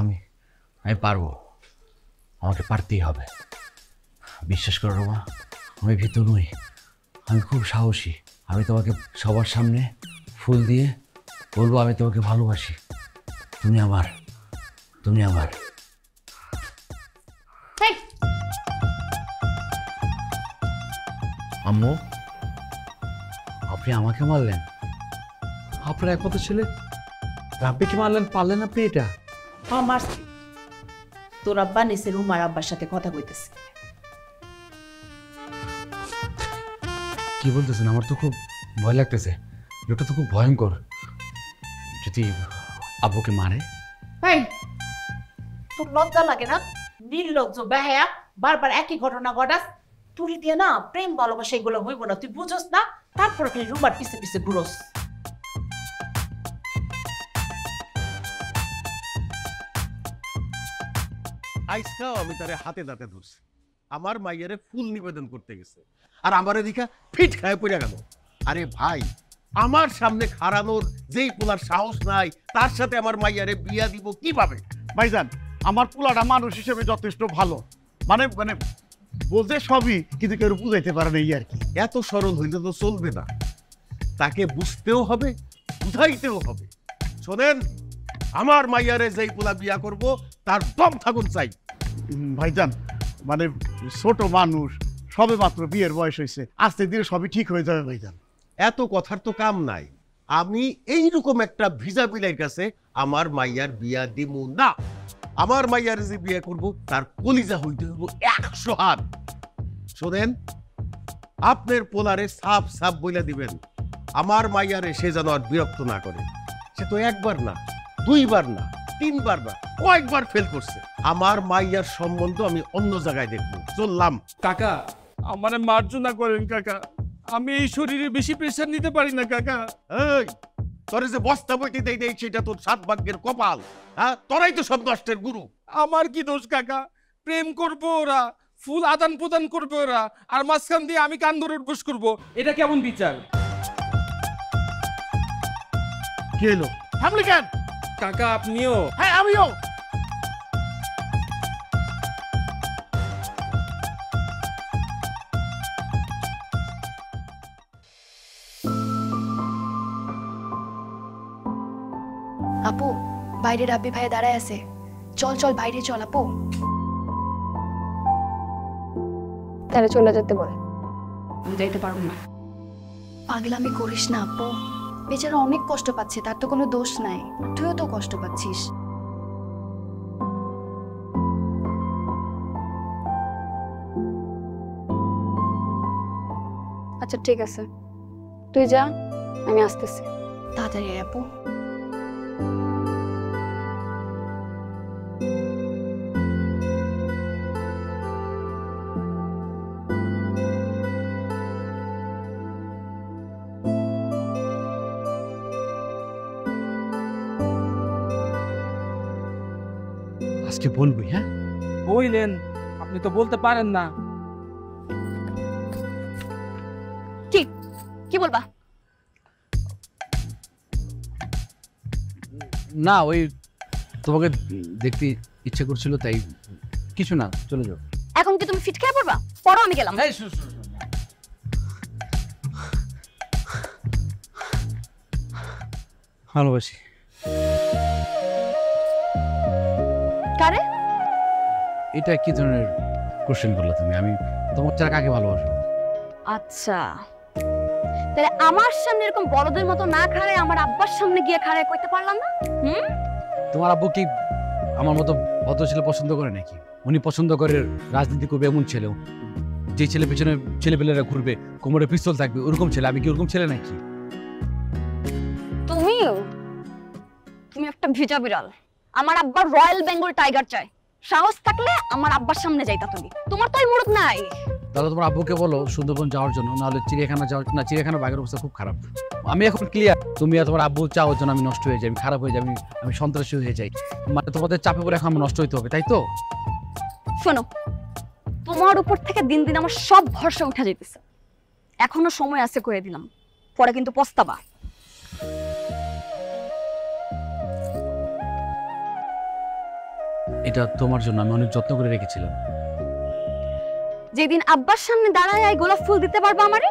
আমি আমি পারবো, আমাকে পারতেই হবে। বিশ্বাস করো রোমা, আমি ভীতু নই, আমি খুব সাহসী। আমি তোমাকে সবার সামনে ফুল দিয়ে বলবো আমি তোমাকে ভালোবাসি, তুমি আমার, তুমি আমার। আম্মু, আপনি আমাকে মারলেন? আপনার একমাত্র ছেলে রাব্বিকে মারলেন, পারলেন আপনি এটা? হ্যাঁ মারছি। তোর আব্বা নিচে রুমার আব্বার সাথে কথা কইতেছে। কি বলতেছেন? আমার তো খুব ভয় লাগতেছে, লোকটা তো খুব ভয়ঙ্কর। যদি আব্বুকে মারে? এই, তোর লজ্জা লাগে না? নির্লজ্জ বেহায়া, বারবার একই ঘটনা ঘটাস। তুই দিয়ে না প্রেম ভালোবাসা এগুলো হইব না, তুই বুঝোস না। তারপরে তুই রুমার পিছে পিছে ঘুরোস। আইসকাও আমি তারে হাতে দাঁতে ধরছি, আমার মাইয়ারে ফুল নিবেদন করতে গেছে, আর আমার এদিকে ফিট খায় পড়ে গেল। আরে ভাই, আমার সামনে খাড়ানোর যেই পোলার সাহস নাই, তার সাথে আমার মাইয়ারে বিয়া দিব কিভাবে? ভাইজান, আমার পোলাটা মানুষ হিসেবে যথেষ্ট ভালো, মানে মানে বোঝে সবই, কিন্তু কেউ বুঝাইতে পারে না, এই আর কি। এত সরল হইলে তো চলবে না, তাকে বুঝতেও হবে, বুঝাইতেও হবে। শোনেন, আমার মাইয়ারে যেই পোলা বিয়া করব তার দম থাকুন চাই। ভাইজান, মানে ছোট মানুষ, সবে মাত্র বিয়ের বয়স হয়েছে, আস্তে ধীরে সবই ঠিক হয়ে যাবে ভাইজান। এত কথার তো কাম নাই। আমি এইরকম একটা ভিজা বিলাইয়ের কাছে আমার মাইয়ার বিয়া দিমু না। আমার মাইয়ার যে বিয়া করব তার কলিজা হইতে হইব 100 হাত। শোনেন, আপনার পোলারে সাপ সাপ বইলা দিবেন, আমার মাইয়ারে সে যেন আর বিরক্ত না করে। সে তো একবার না, দুইবার না, তিনবার না, কয়েকবার ফেল করছে। আমার মাইয়ার সম্বন্ধ আমি অন্য জায়গায় দেখবো। চললাম। কাকা, আমারে মার্জনা করেন কাকা, আমি এই শরীরে বেশি প্রেসার নিতে পারি না কাকা। এই, তোরে যে বস্তা বইতে দেই দেই সেটা তোর 7 ভাগ্যের কপাল। হ্যাঁ, তোরাই তো সব নষ্টের গুরু। আমার কি দোষ কাকা? প্রেম করবো ওরা, ফুল আদান প্রদান করবে ওরা, আর মাঝখান দিয়ে আমি কান ধরে উঠবোস করবো, এটা কেমন বিচার? কি হলো? থামলি কেন? কাকা আপনিও? হ্যাঁ, আমিও। আপু, বাইরে রাব্বি ভাই দাঁড়ায় আছে, চল চল বাইরে চল আপু। তারা চলে যেতে বলে। আমি যাইতে পারবো না। পাগলামি করিস না আপু, বেচারা অনেক কষ্ট পাচ্ছে, তার তো কোনো দোষ নাই, তুইও তো কষ্ট পাচ্ছিস। আচ্ছা ঠিক আছে, তুই যা, আমি আসতেছি। তাড়াতাড়ি আয় আপু। আজকে বলবি? হ্যাঁ বইলেন, আপনি তো বলতে পারেন না। কি কি বলবা? না, ওই তোমাকে দেখতে ইচ্ছে করছিল তাই। কিছু না, চলে যাও। এখন কি তুমি ফিট খেয়ে পড়বা? পড়ো, আমি গেলাম। ভালোবাসি। কারে? এটা কি ধরনের কোশ্চেন করলে তুমি? আমি তোমার ছাড়া কাকে ভালোবাসো? আচ্ছা, তাহলে আমার সামনে এরকম বড়দের মতো না খাড়ায় আমার আব্বার সামনে গিয়ে খাড়ায় কইতে পারলাম না? তোমার আব্বু কি আমার মতো ভদ্র ছেলে পছন্দ করে নাকি? উনি পছন্দ করে রাজনীতি করবে এমন ছেলে, যে ছেলে পেছনে ছেলেপেলেরা ঘুরবে, কোমরে পিস্তল থাকবে, ওরকম ছেলে। আমি কি ওরকম ছেলে নাকি? তুমি একটা ভিজা বিড়াল। আমার আব্বার রয়্যাল বেঙ্গল টাইগার চাই। সাহস থাকলে আমার আব্বার সামনে যাইতা তুমি। তোমার তো এই মুরুদ নাই। তাহলে তোমার আব্বুকে বলো সুন্দরবন যাওয়ার জন্য, নাহলে চিড়িয়াখানা যাওয়ার। না, চিড়িয়াখানার বাঘের অবস্থা খুব খারাপ। আমি এখন ক্লিয়ার, তুমি আর তোমার আব্বু চাও যেন আমি নষ্ট হয়ে যাই, আমি খারাপ হয়ে যাই, আমি সন্ত্রাসী হয়ে যাই। মানে তোমাদের চাপে পড়ে এখন আমার নষ্ট হইতে হবে, তাই তো? শোনো, তোমার উপর থেকে দিন দিন আমার সব ভরসা উঠে যেতেছে। এখনো সময় আছে, কয়ে দিলাম, পরে কিন্তু পস্তাবা। এটা তোমার জন্য আমি অনেক যত্ন করে রেখেছিলাম। যেদিন আব্বার সামনে দাঁড়ায় এই গোলাপ ফুল দিতে পারবা আমারে,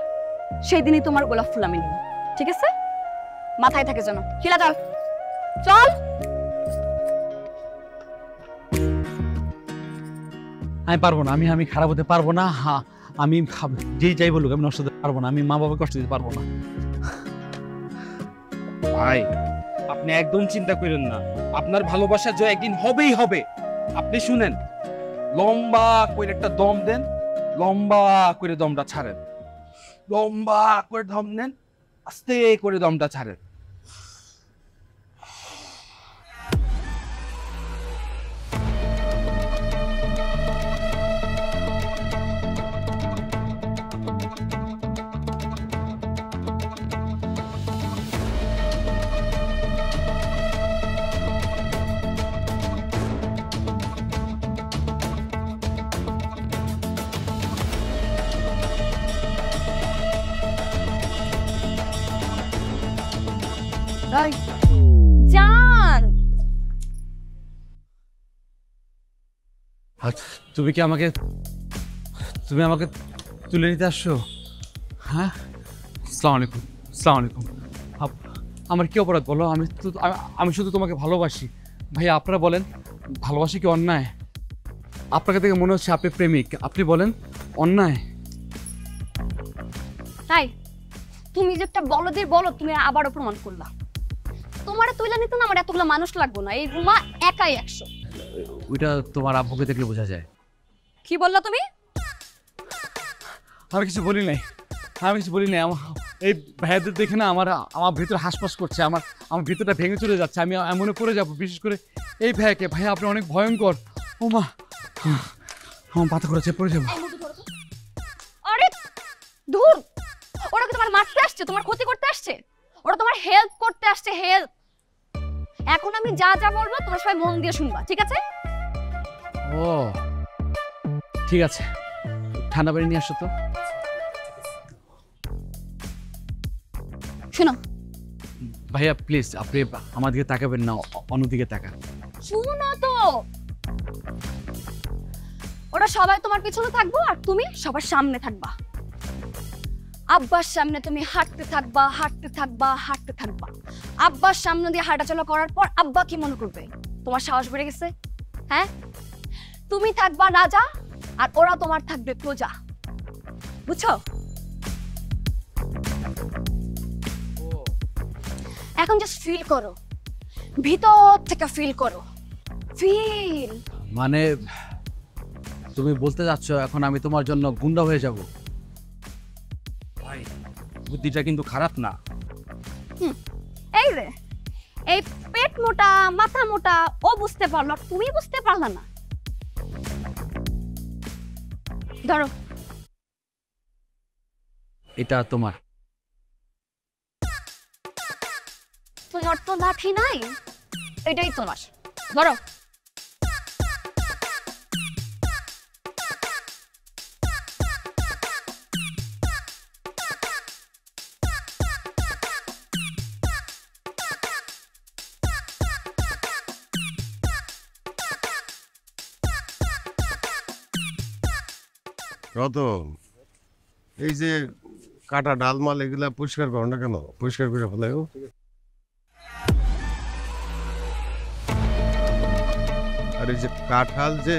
সেই দিনই তোমার গোলাপ ফুল আমি নিব, ঠিক আছে? মাথায় থাকে যেন। শিলা চল চল। আমি পারবো না, আমি খারাপ হতে পারবো না। হ্যাঁ, আমি যে যাই বলুক আমি নষ্ট হতে পারবো না। আমি মা বাবা কষ্ট দিতে পারবো না। ভাই আপনি একদম চিন্তা করেন না, আপনার ভালোবাসা যে একদিন হবেই হবে। আপনি শুনেন, লম্বা করে একটা দম দেন, লম্বা করে দমটা ছাড়েন, লম্বা করে দম নেন, আস্তে করে দমটা ছাড়েন। জান, তুমি কি আমাকে তুলে নিতে আসছো? হ্যাঁ, আসসালামু আলাইকুম। আসসালামু আলাইকুম। আমার কি অপরাধ বলো? আমি শুধু তোমাকে ভালোবাসি। ভাই আপনারা বলেন, ভালোবাসি কি অন্যায়? আপনাকে দেখে মনে হচ্ছে আপনি প্রেমিক, আপনি বলেন অন্যায়? তাই তুমি যে একটা বলদের বলো, তুমি আবারও প্রমাণ করলা। তোমার তুইলা নিতে না আমার এতগুলো মানুষ লাগবো না, এই রুমা একাই 100। ওইটা তোমার আব্বুকে দেখলে বোঝা যায়। কি বললা তুমি? আমি কিছু বলি নাই, এই ভাইয়াদের দেখে না আমার ভিতরে হাসপাস করছে, আমার ভিতরটা ভেঙে চলে যাচ্ছে। আমি এমনে পড়ে যাবো, বিশেষ করে এই ভাইয়াকে। ভাইয়া আপনি অনেক ভয়ঙ্কর। ও মা, আমার পাতা করেছে, পড়ে যাবো। আরে ধুর, ওরা কি তোমার মারতে আসছে, তোমার ক্ষতি করতে আসছে? ওরা তোমার হেল্প করতে আসছে, হেল্প। এখন আমি যা যা বলবো তোমরা সবাই মন দিয়ে শুনবা, ঠিক আছে? ও ঠিক আছে, ঠান্ডা পানি নিয়ে আসো তো। শুনো ভাইয়া প্লিজ, আপনি আমার দিকে তাকাবেন না, অন্যদিকে তাকান। শুনো তো, ওরা সবাই তোমার পিছনে থাকবো আর তুমি সবার সামনে থাকবা। আব্বার সামনে তুমি হাঁটতে থাকবা, হাঁটতে থাকবা, হাঁটতে থাকবা। আব্বার সামনে দিয়ে হাঁটাচলা করার পর আব্বা কি মনে করবে? তোমার সাহস বেড়ে গেছে, হ্যাঁ? তুমি থাকবা রাজা আর ওরা তোমার থাকবে প্রজা, বুঝছো? এখন জাস্ট ফিল করো, ভিতর থেকে ফিল করো, ফিল। মানে তুমি বলতে যাচ্ছ এখন আমি তোমার জন্য গুন্ডা হয়ে যাব? ভাই বুদ্ধিটা কিন্তু খারাপ না। এই রে, এই পেট মোটা মাথা মোটা ও বুঝতে পারলো আর তুমি বুঝতে পারলা না। ধরো, এটা তোমার। তোমার তো লাঠি নাই, এটাই তোমার। ধরো। রতন, এই যে কাটা ডালমাল এগুলা পরিষ্কার করো না কেন? পরিষ্কার করে ফেলাও। আর এই যে কাঁঠাল যে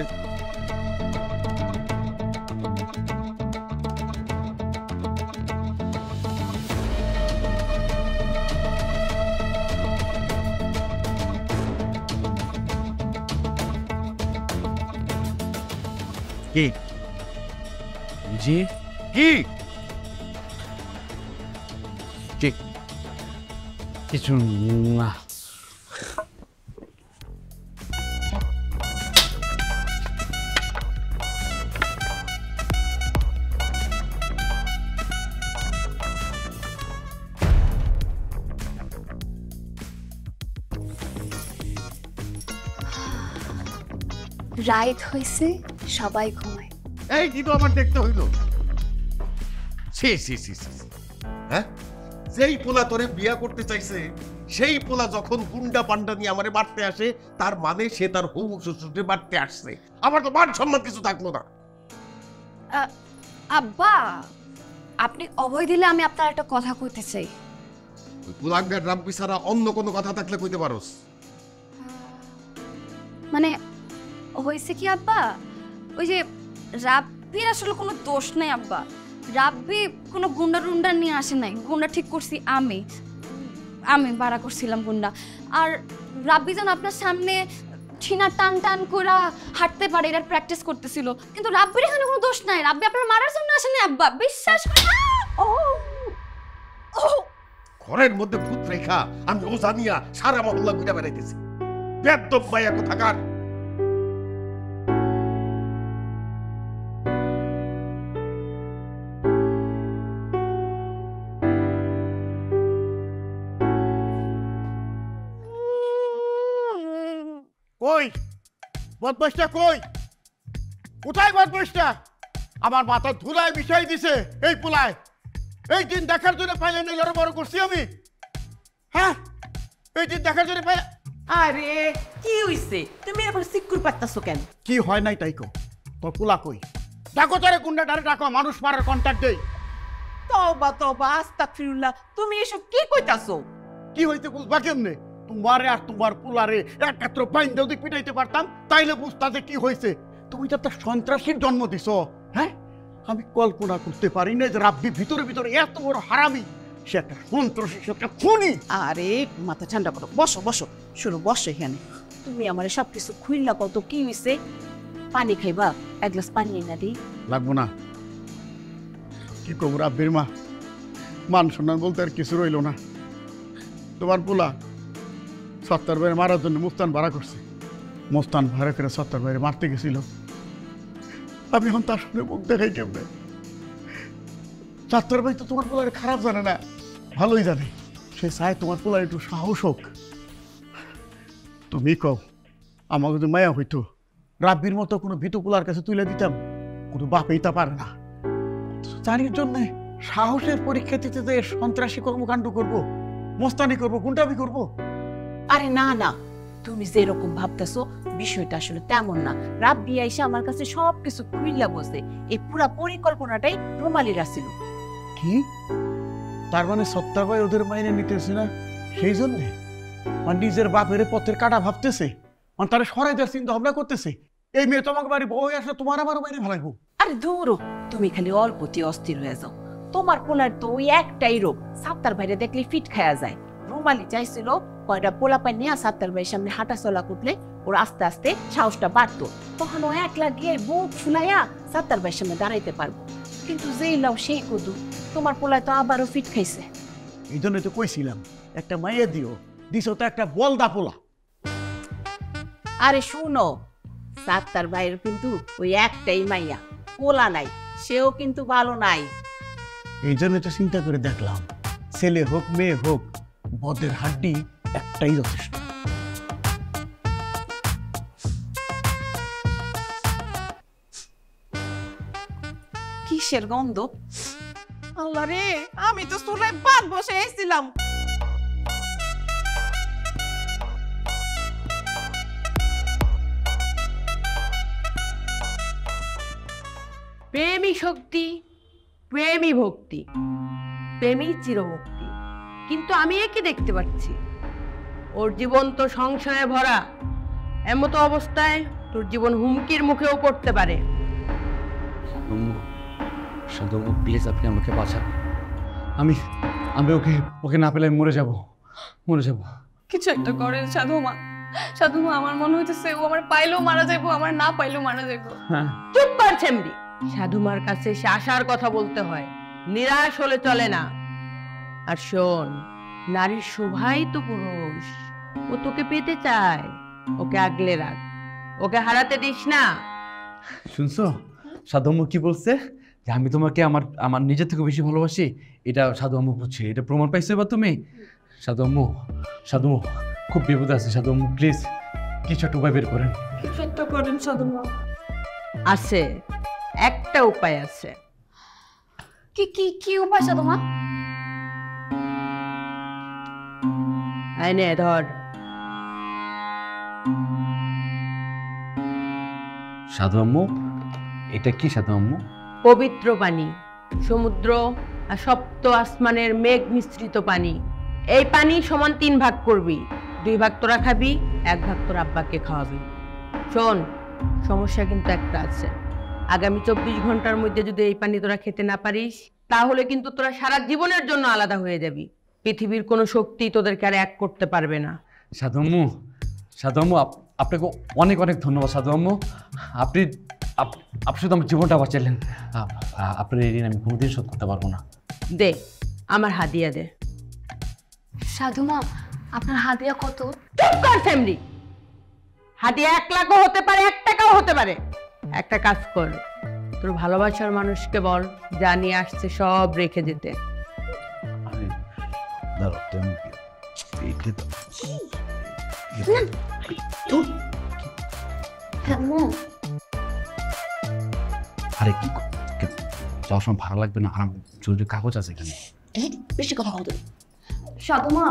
কি জি কি ঠিক কিছু না। রাইত হইছে, সবাই ঘুমায়। এই কি তো আমার দেখতে হইলো? ছি ছি ছি ছি ছি। হ্যাঁ, যেই পোলা তোরে বিয়া করতে চাইছে সেই পোলা যখন গুন্ডা পান্ডা নিয়ে আমারে মারতে আসে, তার মানে সে তার হবু শ্বশুরকে মারতে আসছে। আমার তো মান সম্মান কিছু থাকলো না। আব্বা আপনি অভয় দিলে আমি আপনার একটা কথা কইতে চাই। ওই কুলাঙ্গার রাব্বি ছাড়া অন্য কোনো কথা থাকলে কইতে পারোস। মানে হয়েছে কি আব্বা, ওই যে রাব্বির আসলে কোনো দোষ নেই আব্বা। রাব্বি কোনো গুন্ডা টুন্ডা নিয়ে আসে নাই, গুন্ডা ঠিক করছি আমি বাড়া করছিলাম গুন্ডা। আর রাব্বি যেন আপনার সামনে ঠিনা টান টান করে হাঁটতে পারে এটার প্র্যাকটিস করতেছিল, কিন্তু রাব্বির এখানে কোনো দোষ নাই। রাব্বি আপনার মারার জন্য আসেনি আব্বা, বিশ্বাস করেন। ঘরের মধ্যে ভূত রেখা আমি ও জানিয়া সারা মহল্লা ঘুরে বেড়াইতেছি। বেদ্যপ মাইয়া কোথাকার। কই বদমাইশটা কই? কোথায় বদমাইশটা? আমার মাথা ধুলায় বিষয় দিছে এই পোলায়। এই দিন দেখার জন্য পাইলে না লড় বড় করছি আমি। হ্যাঁ, এই দিন দেখার জন্য পাইলে। আরে কি হইছে, তুমি এরকম সিকুর পাত্তাছো কেন? কি হয় নাই তাই কো, তোর পোলা কই? ডাকো তারে গুন্ডাটারে ডাকো, মানুষ মারার কন্ট্যাক্ট দেই। তওবা তওবা আস্তাগফিরুল্লাহ, তুমি এসব কি কইতাছো? কি হইতে বুঝবা কেমনে? তোমারে আর তোমার পোলারে একত্র বাইন্দা যদি পিটাইতে পারতাম তাইলে বুঝতা যে কি হয়েছে। তুমি তো একটা সন্ত্রাসীর জন্ম দিছো। হ্যাঁ, আমি কল্পনা করতে পারি না যে রাব্বি ভিতরে ভিতরে এত বড় হারামি, সে একটা সন্ত্রাসী, সে একটা খুনি। আরে মাথা ঠান্ডা করো, বসো বসো, শুনো বসো এখানে। তুমি আমার সব কিছু খুইলা কত কি হইছে? পানি খাইবা? এক গ্লাস পানি এনে দিই। লাগবো না। কি কব রাব্বির মা, মান সম্মান বলতে আর কিছু রইল না। তোমার পোলা সত্তর ভাইয়ের মারার জন্য মুস্তান ভাড়া করছে। মুস্তান ভাড়া করে সত্তর ভাইয়ের মারতে গেছিল। আমি এখন তার সামনে মুখ দেখাই কেমনে? সত্তর ভাই তো তোমার পোলার খারাপ জানে না, ভালোই জানে। সে চায় তোমার পোলার একটু সাহস হোক। তুমি কও, আমার যদি মায়া হইতো রাব্বির মতো কোনো ভিতু পোলার কাছে তুলে দিতাম? কোনো বাপেই তা পারে না। জানির জন্যে সাহসের পরীক্ষা দিতে যে সন্ত্রাসী কর্মকাণ্ড করবো, মোস্তানি করবো, গুন্ডামি করবো? আরে না না, তুমি যেরকম ভাবতেছো বিষয়টা আসলে তেমন না। রাব্বি আইসা আমার কাছে সবকিছু খুইলা বসে। এই পুরা পরিকল্পনাটাই রুমালিরা ছিল। কি তার মানে সত্তর ভাই ওদের মাইনে নিতেছে না, সেই জন্যে মানে নিজের বাপের পথের কাটা ভাবতেছে, মানে তারা সরাই দেওয়ার চিন্তা ভাবনা করতেছে। এই মেয়ে তোমাকে বাড়ি বউ আসলে তোমার আমার মাইনে ভালাইবো। আরে দূরও, তুমি খালি অল্পতি অস্থির হয়ে যাও। তোমার পোলার তো ওই একটাই রোগ, সাত্তার ভাইরে দেখলে ফিট খায়া যায়। রুমালি চাইছিল কয়টা পোলাপাই নিয়ে সাত্তার ভাইয়ের সামনে হাঁটা চলা করলে ওর আস্তে আস্তে সাহসটা বাড়তো, তখন ও একলা গিয়ে বুক ফুলাইয়া সাত্তার ভাইয়ের সামনে দাঁড়াইতে পারবো। কিন্তু যেই লাও সেই কদু, তোমার পোলায় তো আবারও ফিট খাইছে। এই জন্যই তো কইছিলাম একটা মাইয়া দিও, দিছো তো একটা বলদা পোলা। আরে শুনো, সাত্তার ভাইয়ের কিন্তু ওই একটাই মাইয়া, পোলা নাই, সেও কিন্তু ভালো নাই। এই জন্য তো চিন্তা করে দেখলাম, ছেলে হোক মেয়ে হোক, বদের হাড্ডি একটাই যথেষ্ট। কিসের গন্ধ? আল্লাহ রে, আমি তো চুলায় ভাত বসে এসেছিলাম। প্রেমী শক্তি, প্রেমী ভক্তি, প্রেমী চিরমুক্তি। কিন্তু আমি একে দেখতে পাচ্ছি, ওর জীবন তো সংশয়ে ভরা। এমতো অবস্থায় তোর জীবন হুমকির মুখেও পড়তে পারে। সাধু প্লিজ আপনি আমাকে বাঁচান। আমি ওকে না পেলে মরে যাব। কিছু একটা করেন সাধু মা। সাধু মা, আমার মনে হইতেছে ও আমার পাইলেও মারা যাইবো, আমার না পাইলেও মারা যাইবো। চুপ কর ছেমরি। সাধুমার কাছে সে আশার কথা বলতে হয়, নিরাশ হলে চলে না। আর শোন, নারীর শোভাই তো পুরুষ। ও তোকে পেতে চায়, ওকে আগলে রাখ, ওকে হারাতে দিস না। শুনছো সাধু আম্মু কি বলছে? যে আমি তোমাকে আমার নিজের থেকে বেশি ভালোবাসি। এটা সাধু আম্মু বুঝছে, এটা প্রমাণ পাইছো এবার তুমি? সাধু আম্মু খুব বিপদ আছে। সাধু আম্মু প্লিজ কিছু একটা উপায় বের করেন। কিছু একটা করেন সাধু মা। আছে, একটা উপায় আছে। কি কি কি উপায় সাধু মা? আইনে ধর। সাধু আম্মু, এটা কি সাধু আম্মু? পবিত্র পানি, সমুদ্র আর সপ্ত আসমানের মেঘ মিশ্রিত পানি। এই পানি সমান 3 ভাগ করবি, 2 ভাগ তোরা খাবি, 1 ভাগ তোর আব্বাকে খাওয়াবি। শোন, সমস্যা কিন্তু একটা আছে। আগামী 24 ঘন্টার মধ্যে যদি এই পানি তোরা খেতে না পারিস, তাহলে কিন্তু তোরা সারা জীবনের জন্য আলাদা হয়ে যাবি। পৃথিবীর কোনো শক্তি তোদেরকে আর এক করতে পারবে না। সাধু আম্মু, সাধু আম্মু, আপনাকে অনেক অনেক ধন্যবাদ সাধু আম্মু। আপনি শুধু আমার জীবনটা বাঁচালেন। আপনার এই ঋণ আমি কোনোদিন শোধ করতে পারবো না। দে, আমার হাদিয়া দে। সাধু মা, আপনার হাদিয়া কত? চুপ কর ফ্যামিলি। হাদিয়া 1 লাখও হতে পারে, 1 টাকাও হতে পারে। একটা কাজ কর, তোর ভালোবাসার মানুষকে বল যা নিয়ে আসছে সব রেখে যেতে। আরে কি যাওয়ার সময় ভালো লাগবে না? আর জরুরি কাগজ আছে এখানে। বেশি কথা বলতে। সাধু মা,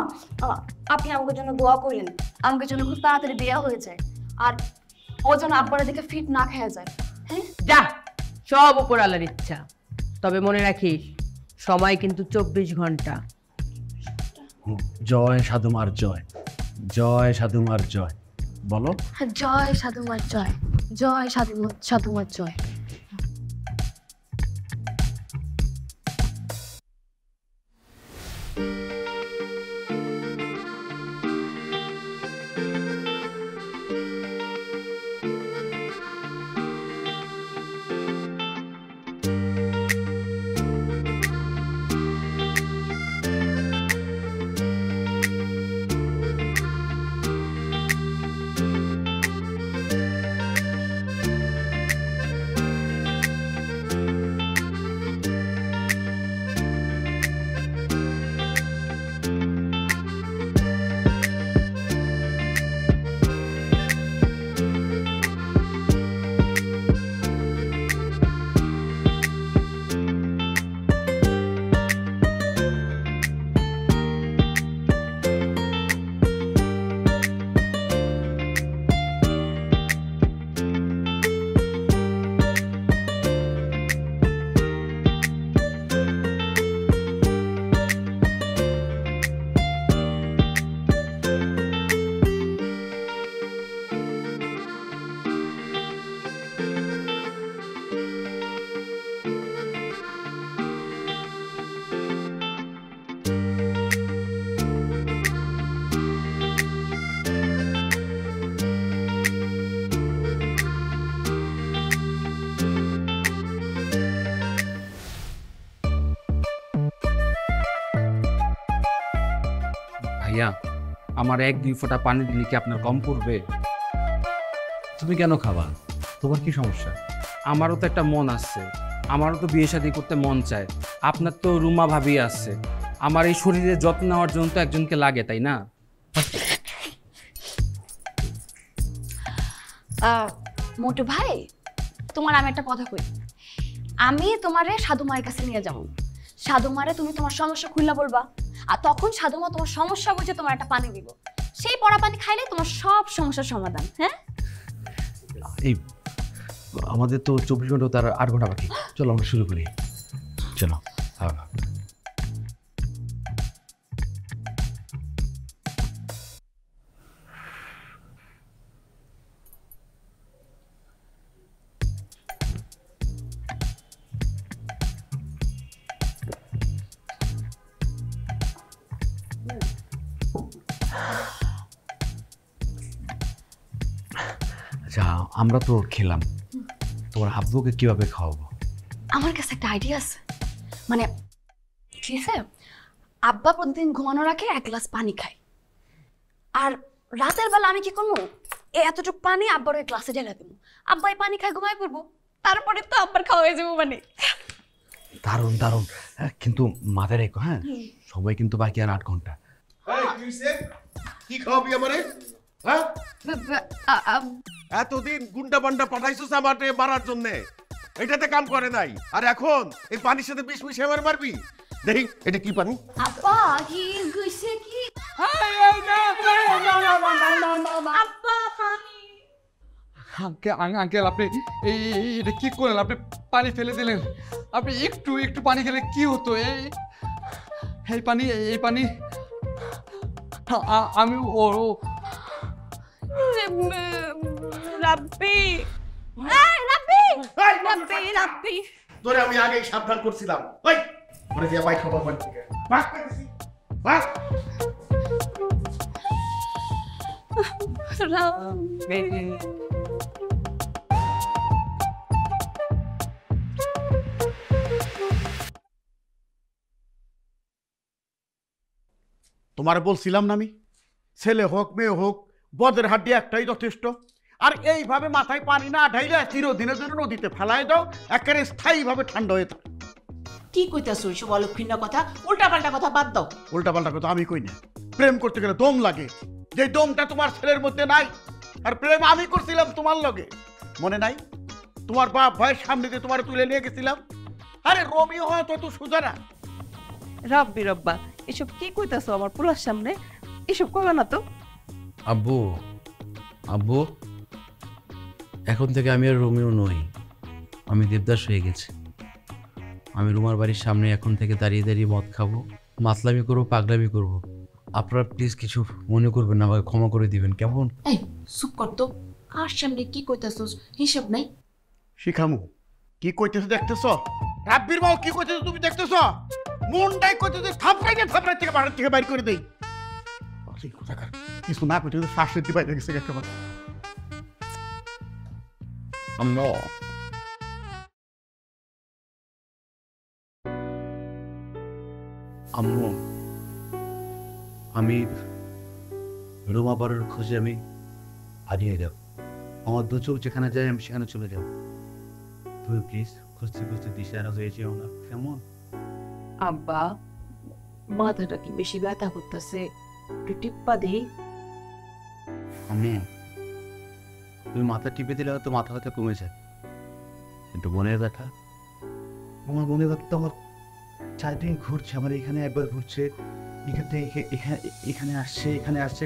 আপনি আমাকে জন্য দোয়া করেন, আমাকে জন্য খুব তাড়াতাড়ি বিয়ে হয়ে যায়, আর ও যেন আব্বারের দিকে ফিট না খেয়ে যায়। হ্যাঁ, যা, সব উপর আল্লাহর ইচ্ছা। তবে মনে রাখিস, সময় কিন্তু 24 ঘন্টা। জয় সাধুমার জয়, জয় সাধুমার জয়। বলো, জয় সাধুমার জয়, জয় সাধুমার জয়। ভাইয়া, আমার 1-2 ফোঁটা পানি দিলে কি আপনার কম পড়বে? তুমি কেন খাবা? তোমার কি সমস্যা? আমারও তো একটা মন আছে, আমারও তো বিয়ে শাদী করতে মন চায়। আপনার তো রুমা ভাবি আছে, আমার এই শরীরের যত্ন নেওয়ার জন্য তো একজনকে লাগে, তাই না? মোটু ভাই, তোমার আমি একটা কথা কই। আমি তোমারে সাধু মায়ের কাছে নিয়ে যাব। সাধু মারে তুমি তোমার সমস্যা খুললা বলবা, আর তখন সাধু মা তোমার সমস্যা বুঝে তোমার একটা পানি দিব। সেই পড়া পানি খাইলে তোমার সব সমস্যার সমাধান। হ্যাঁ, এই আমাদের তো 24 ঘন্টা, তার 8 ঘন্টা বাকি। চলো আমরা শুরু করি, চলো। আচ্ছা, আমরা তো খেলাম, তোমার আব্বুকে কিভাবে খাওয়াবো? আমার কাছে একটা আইডিয়া আছে। মানে ঠিক আছে, আব্বা প্রতিদিন ঘুমানোর আগে 1 গ্লাস পানি খায়, আর রাতের বেলা আমি কি করবো, এতটুকু পানি আব্বার ওই গ্লাসে ঢেলে দেবো। আব্বাই পানি খায়, ঘুমায় পড়বো, তারপরে তো আব্বার খাওয়া হয়ে যাবো। মানে দারুণ দারুণ, কিন্তু মাথায় রেখো, হ্যাঁ সবাই কিন্তু বাকি আর 8 ঘন্টা। কি খাওয়াবি আমারে? হ্যাঁ, এতদিন গুন্ডা বান্ডা পাঠাইছিস আমাকে মারার জন্য, এটাতে কাম করে নাই, আর এখন এই পানির সাথে বিষ মিশিয়ে মারবি? দেখি এটা কি পানি? আব্বা কি কইছে কি আঙ্কেল আপনি এটা কি করলেন? আপনি পানি ফেলে দিলেন। আপনি একটু একটু পানি খেলে কি হতো? এই পানি আমি ও রাব্বি রাব্বি তোরে আমি আগেই সাবধান করছিলাম। ওই ওরে দিয়া বাইক খাবার বাড়ি থেকে বাস করেছি বাস। রাব্বি তোমার বলছিলাম না আমি, ছেলে হোক মেয়ে হোক বদের হাড্ডি একটাই যথেষ্ট। আর এইভাবে মাথায় পানি না ঢাইলে চিরদিনের জন্য নদীতে ফেলায় দাও, একেবারে স্থায়ীভাবে ঠান্ডা হয়ে থাকে। কি কইতাছো এইসব অলক্ষীর্ণ কথা? উল্টাপাল্টা কথা বাদ দাও। উল্টাপাল্টা কথা আমি কই না। প্রেম করতে গেলে দম লাগে, যে দমটা তোমার ছেলের মধ্যে নাই। আর প্রেম আমি করছিলাম তোমার লগে, মনে নাই? তোমার বাপ ভাইয়ের সামনে দিয়ে তোমার তুলে নিয়ে গেছিলাম। আরে রোমিও হয় তো সোজা না। রাব্বি রব্বা, এসব কি কইতাছো আমার পোলার সামনে? এসব কইবা না তো। আব্বু আব্বু, এখন থেকে আমি আর রোমিও নই, আমি দেবদাস হয়ে গেছি। আমি রুমার বাড়ির সামনে এখন থেকে দাঁড়িয়ে দাঁড়িয়ে মদ খাবো, মাতলামি করবো, পাগলামি করবো। আপনারা প্লিজ কিছু মনে করবেন না, আমাকে ক্ষমা করে দিবেন, কেমন? এই চুপ কর তো, কার সামনে কি কইতাছো হিসাব নাই। শিখামু কি কইতেছে দেখতেছ? রাব্বির মাও কি কইতেছে তুমি দেখতেছ? মনটাই কইতেছে থাপড়াই থেকে বাড়ি থেকে বাইর করে দেই। আরে কোথাকার কিছু না কইতে শ্বাস নিতে বাইরে গেছে একেবারে। আম্মা, আম্মু, আমি রুমা বাড়ির খোঁজে আমি হারিয়ে যাব। আমার দু চোখ যেখানে যায় আমি সেখানে চলে যাব। তুমি প্লিজ খুঁজতে খুঁজতে দিশাহারা হয়ে যেও না, কেমন? আব্বা, মাথাটা কি বেশি ব্যথা করতেছে? একটু টিপ্পা দেই। আম্মু, তুমি মাথা টিপে দিলে হয়তো মাথা ব্যথা কমে যায়, কিন্তু মনের ব্যথা, আমার মনের ব্যথা তো আমার চারদিন ঘুরছে। আমার এখানে একবার ঘুরছে, এখান থেকে এখানে আসছে, এখানে আসছে,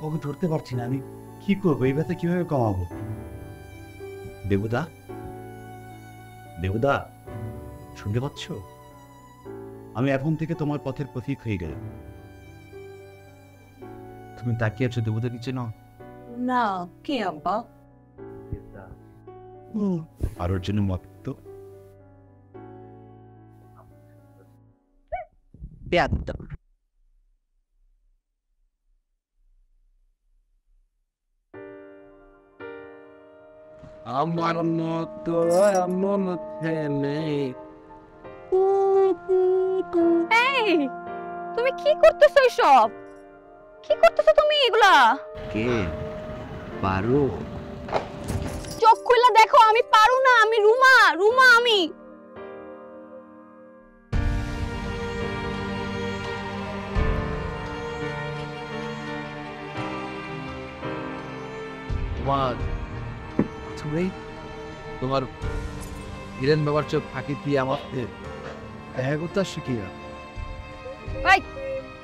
ওকে ধরতে পারছি না। আমি কি করবো? এই ব্যথা কিভাবে কমাবো? দেবুদা, দেবুদা, শুনতে পাচ্ছ? আমি এখন থেকে তোমার পথের পথিক হয়ে গেলাম। তুমি তাকিয়ে আছো দেবুদা নিচে না? না, কে আব্বা? আর ওর জন্য মত তো বেয়াদব। আমার মতো এমন ছেলে। এই তুমি কি করতেছো? এসব কি করতেছো তুমি? এগুলা কে পারো? চোখ খুলে দেখো, আমি পারু না, আমি রুমা, রুমা আমি। তোমার হিরেন বাবার চোখ ফাঁকি দিয়ে আমার দেখা করতে আসছে কি? এই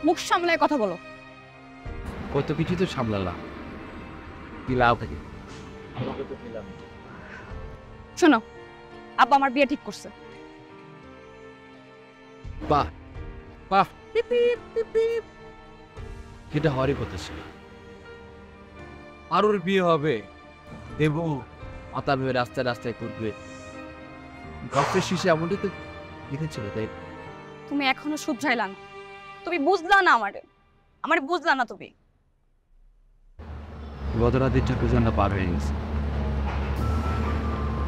মুখ সামলায় কথা বলো। কত কিছু তো সামলালাম, কি লাভ থাকে? শোনো, আব্বা আমার বিয়ে ঠিক করছে। বাহ বাহ, এটা হওয়ারই কথা ছিল। আরোর বিয়ে হবে, দেবো মাথা ভেবে রাস্তায় রাস্তায় করবে, গল্পের শীষে এমনটাই তো লিখেছিল, তাই? তুমি এখনো শুধরাইলা না, তুমি বুঝলা না আমারে বুঝলা না তুমি। গত রাতের চক্রজনটা পার হয়ে গেছে।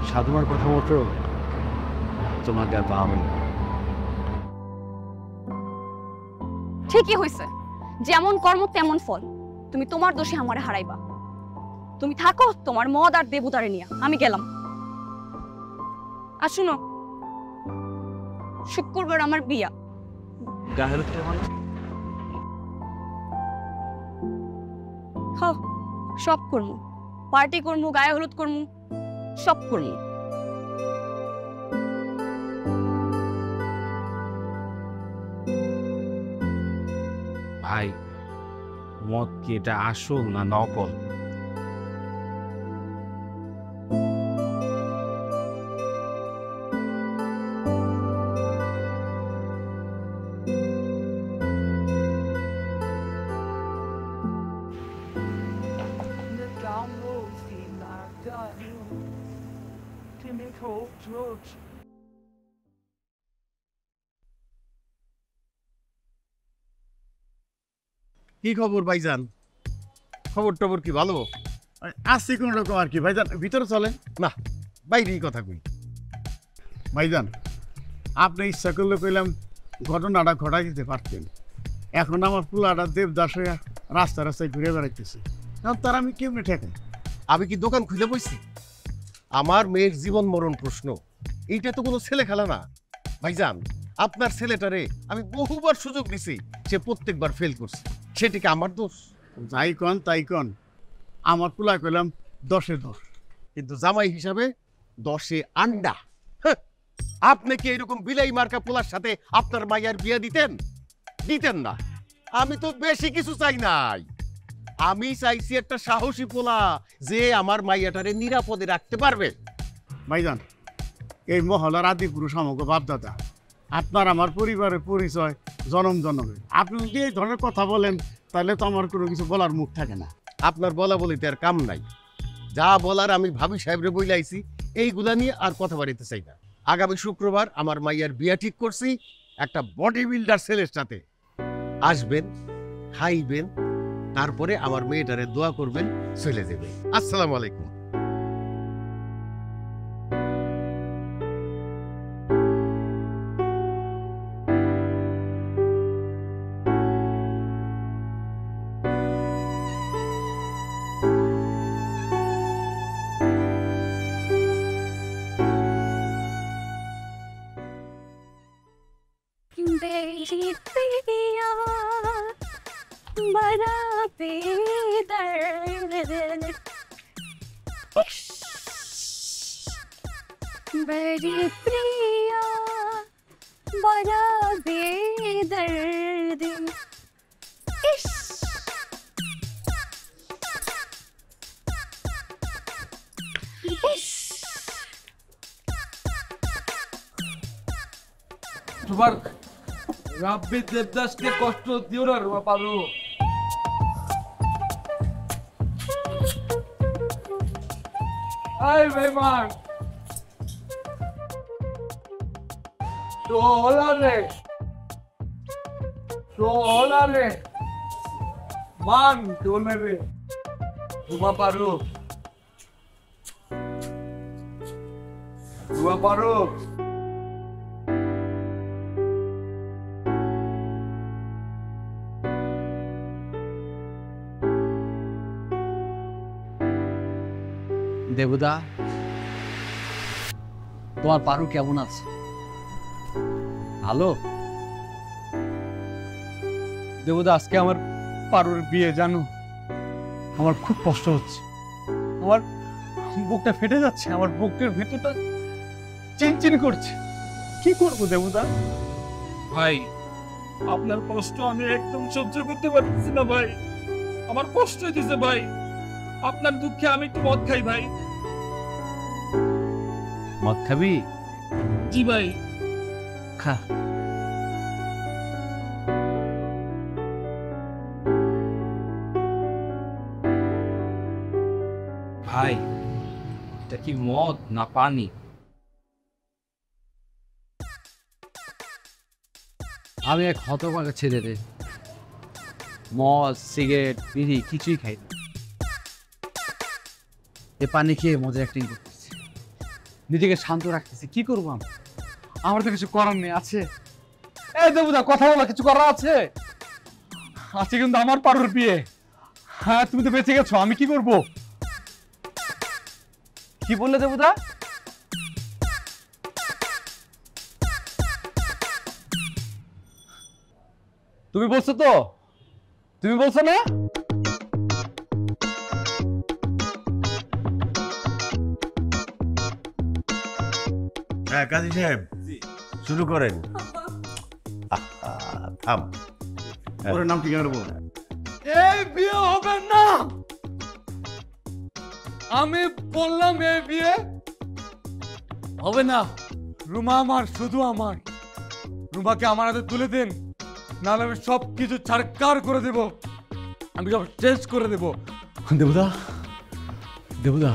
সাধুমার কথা মতো তোমাকে আর পাওয়া না। ঠিকই হয়েছে, যেমন কর্ম তেমন ফল। তুমি তোমার দোষে আমারে হারাইবা। তুমি থাকো তোমার মদ আর দেবতারে নিয়ে, আমি গেলাম। আর শুনো, শুক্রবার আমার বিয়া। গায়ের হ্যাঁ, সব করমু, পার্টি করমু, গায়ে হলুদ করমু, সব করমু। ভাই, মদ কি এটা আসল না নকল? কি খবর ভাইজান? খবর টবর কি ভালো? আসছি কোন রকম আর কি ভাইজান, ভিতরে চলেন। না, বাইরেই কথা কই। ভাইজান, আপনি ইচ্ছা করলে কইলাম ঘটনাটা ঘটাই দিতে পারতেন। এখন আমার পুলাটা দেবদাস হয়ে রাস্তা রাস্তায় ঘুরে বেড়াইতেছে, এখন তার আমি কেমনে ঠেকাই? আমি কি দোকান খুলে বসছি? আমার মেয়ের জীবন মরণ প্রশ্ন, এইটা তো কোনো ছেলে খেলা না ভাইজান। আপনার ছেলেটারে আমি বহুবার সুযোগ দিছি, সে প্রত্যেকবার ফেল করছে, সেটিকে আমার দোষ? যাই কন তাই কন, আমার পুলা কইলাম 10-এ 10। কিন্তু জামাই হিসাবে 10-এ আন্ডা। হ্যাঁ, আপনি কি এরকম বিলাই মার্কা পোলার সাথে আপনার মাইয়ার বিয়ে দিতেন? দিতেন না। আমি তো বেশি কিছু চাই নাই, আমি চাইছি একটা সাহসী পোলা যে আমার মাইয়াটারে নিরাপদে রাখতে পারবে। ভাইজান, এই মহলার আদি পুরুষ আমাকে বাপদাদা, আপনার আমার পরিবারের পরিচয় জনম জনমের। আপনি যদি এই ধরনের কথা বলেন তাহলে তো আমার কোনো কিছু বলার মুখ থাকে না। আপনার বলা বলিতে আর কাম নাই, যা বলার আমি ভাবি সাহেবরে বইলাইছি, এইগুলা নিয়ে আর কথা বাড়িতে চাই না। আগামী শুক্রবার আমার মাইয়ার বিয়া ঠিক করছি একটা বডি বিল্ডার ছেলের সাথে। আসবেন, খাইবেন, তারপরে আমার মেয়েটারে দোয়া করবেন, চলে যাবে। আসসালামু আলাইকুম। बड़ा बेदर्द, बड़ी प्रिया बड़ा बेदर्द। তোমার রাব্বি দেবদাসকে কষ্ট দিও না রুমা পারু। আই বেমান সোলারে মান চলে রে রুমা পারু, রুমা পারু। দেবুদা, তোমার পারু কেমন আছে? ভালো? দেবদা, আজকে আমার পারুর বিয়ে, জানো আমার খুব কষ্ট হচ্ছে, আমার বুকটা ফেটে যাচ্ছে, আমার বুকের ভেতরটা চিনচিন করছে। কি করবো দেবদা? ভাই, আপনার কষ্ট আমি একদম সহ্য করতে পারতেছি না ভাই, আমার কষ্ট হইতেছে ভাই। আপনার দুঃখে আমি একটু মদ খাই ভাই। মদ খাবি? জি ভাই। খা। ভাই, এটা কি মদ না পানি? আমি এক হতভাগা ছেলে রে, মদ সিগারেট বিড়ি কিছুই খাই না। এ পানি খেয়ে মজা অ্যাক্টিং করতেছি, নিজেকে শান্ত রাখতেছি। কি করবো আমি? আমার তো কিছু করার নেই। আছে এই দেবুদা, কথা বলা কিছু করার আছে? আছে, কিন্তু আমার পারুর বিয়ে। হ্যাঁ, তুমি তো বেঁচে গেছো, আমি কি করব? কি বললে দেবুদা? তুমি বলছো তো? তুমি বলছো না? হ্যাঁ কাজী সাহেব, শুরু করেন। থাম। ওর নাম ঠিকানা বল। এই বিয়ে হবে না। আমি বললাম এই বিয়ে হবে না। রুমা আমার, শুধু আমার। রুমাকে আমার হাতে তুলে দিন, নাহলে আমি সব কিছু ছাড়কার করে দেব, আমি সব শেষ করে দেব। দেবুদা, দেবুদা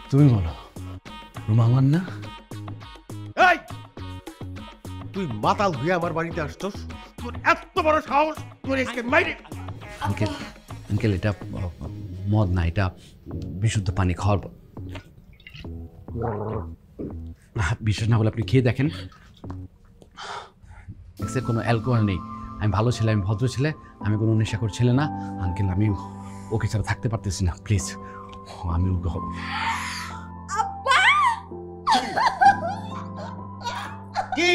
তুমি বলো, রুমা আমার না? এই তুই মাতাল হয়ে আমার বাড়িতে আসছস? তোর এত বড় সাহস! তোর আজকে মাইরে। আঙ্কেল, আঙ্কেল এটা মদ না, এটা বিশুদ্ধ পানি খাওয়ার বিশ্বাস না হলে আপনি খেয়ে দেখেন। এক্সের কোনো অ্যালকোহল নেই। আমি ভালো ছেলে, আমি ভদ্র ছেলে, আমি কোনো নেশাখোর ছেলে না। আঙ্কেল আমি ওকে ছাড়া থাকতে পারতেছি না, প্লিজ। আমি কি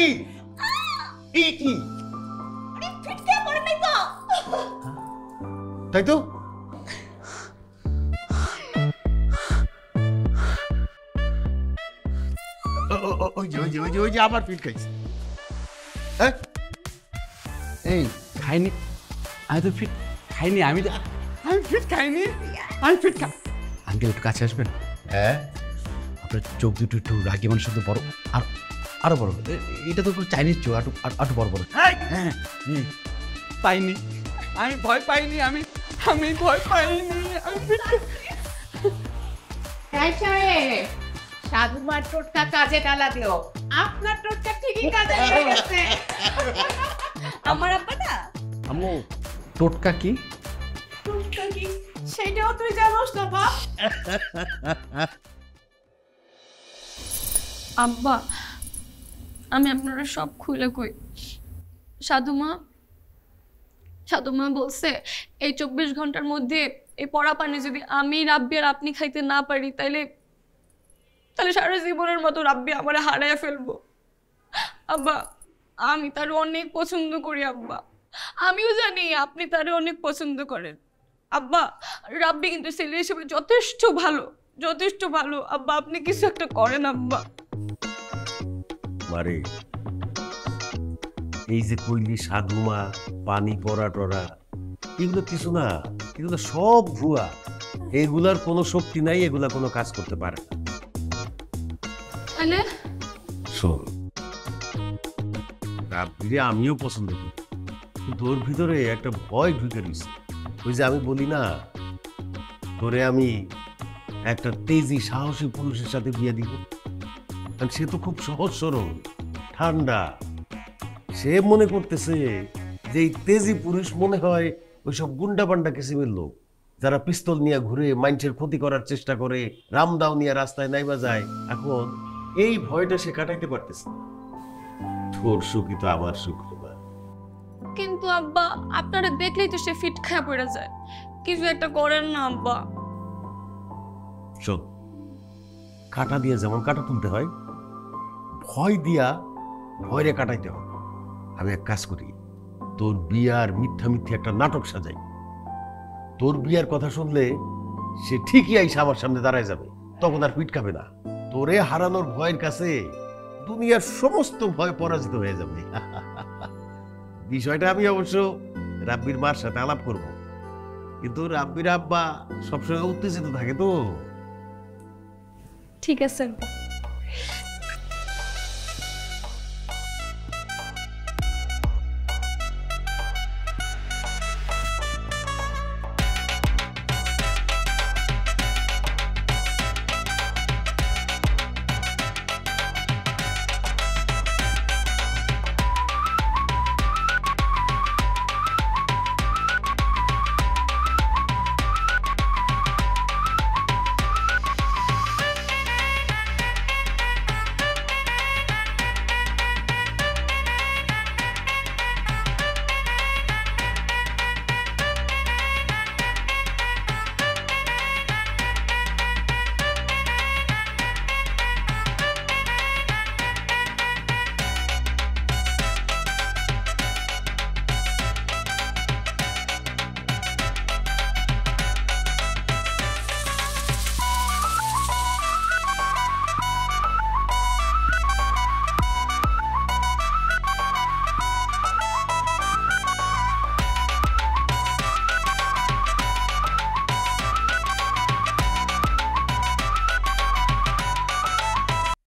কি কি তাই তো? ওই যে আবার পিট খাইছে। হ্যাঁ এই খাইনি, আমি তো ফিট খাইনি, আমি ফিট খাইনি, আমি ফিট খাই। আঙ্কেল একটু কাছে আসবেন? হ্যাঁ, আপনার চোখ দুটো একটু রাগি মানুষের তো বড়, আর আরো বড়। এটা তো চাইনিজ চোখ, আরো বড় বড়। হ্যাঁ, পাইনি, আমি ভয় পাইনি, আমি ভয় পাইনি, আমি ফিট সাধু মার টোটকা কাজে ডালা দিও। আপনার টোটকা ঠিকই কাজে লেগেছে। আমার আব্বা না, আম্মু টোটকা কি? টোটকা কি সেটাও তুই জানোস না বাপ? আব্বা, আমি আপনারা সব খুলে কই। সাধু মা বলছে এই 24 ঘন্টার মধ্যে এই পড়া পানি যদি আমি রাব্বি আর আপনি খাইতে না পারি, তাহলে সারা জীবনের মতো রাব্বি আমারে হারাইয়া ফেলবো। আব্বা, আমি তার অনেক পছন্দ করি আব্বা। আমিও জানি আপনি তারে অনেক পছন্দ করেন। আব্বা, রাব্বি কিন্তু ছেলে হিসেবে যথেষ্ট ভালো, যথেষ্ট ভালো। আব্বা, আপনি কিছু একটা করেন আব্বা। মারে, এই যে কইলি সাধুমা, পানি পড়া টরা, এগুলো কিছু না, এগুলো সব ভুয়া। এগুলার কোনো শক্তি নাই, এগুলা কোনো কাজ করতে পারে না। মানে শোন, রাব্বিরে আমিও পছন্দ করি, কিন্তু ওর ভিতরে একটা ভয় ঢুকে রয়েছে। ওই যে আমি বলি না, তোরে আমি একটা তেজি সাহসী পুরুষের সাথে বিয়ে দিব। কারণ সে তো খুব সহজ সরল, ঠান্ডা। সে মনে করতেছে যে এই তেজি পুরুষ মনে হয় ওইসব গুন্ডা পান্ডা কিসিমের লোক, যারা পিস্তল নিয়ে ঘুরে মানুষের ক্ষতি করার চেষ্টা করে, রামদাও নিয়ে রাস্তায় নাইবা যায়। এখন এই ভয়টা সে কাটাইতে পারতেছে না। তোর সুখই তো আমার সুখ। কিন্তু আব্বা, আপনারা দেখলেই তো সে ফিট খায়া পড়ে যায়। কিছু একটা করেন না আব্বা। শোন, কাটা দিয়ে যেমন কাটা তুলতে হয়, ভয় দিয়া ভয়রে কাটাইতে হয়। আমি এক কাজ করি, তোর বিয়ার মিথ্যা মিথ্যা একটা নাটক সাজাই। তোর বিয়ার কথা শুনলে সে ঠিকই আইসা আমার সামনে দাঁড়ায় যাবে, তখন আর পিট খাবে না। তোরে হারানোর ভয়ের কাছে দুনিয়ার সমস্ত ভয় পরাজিত হয়ে যাবে। বিষয়টা আমি অবশ্য রাব্বির মার সাথে আলাপ করব, কিন্তু রাব্বির আব্বা সবসময় উত্তেজিত থাকে তো। ঠিক আছে আব্বা।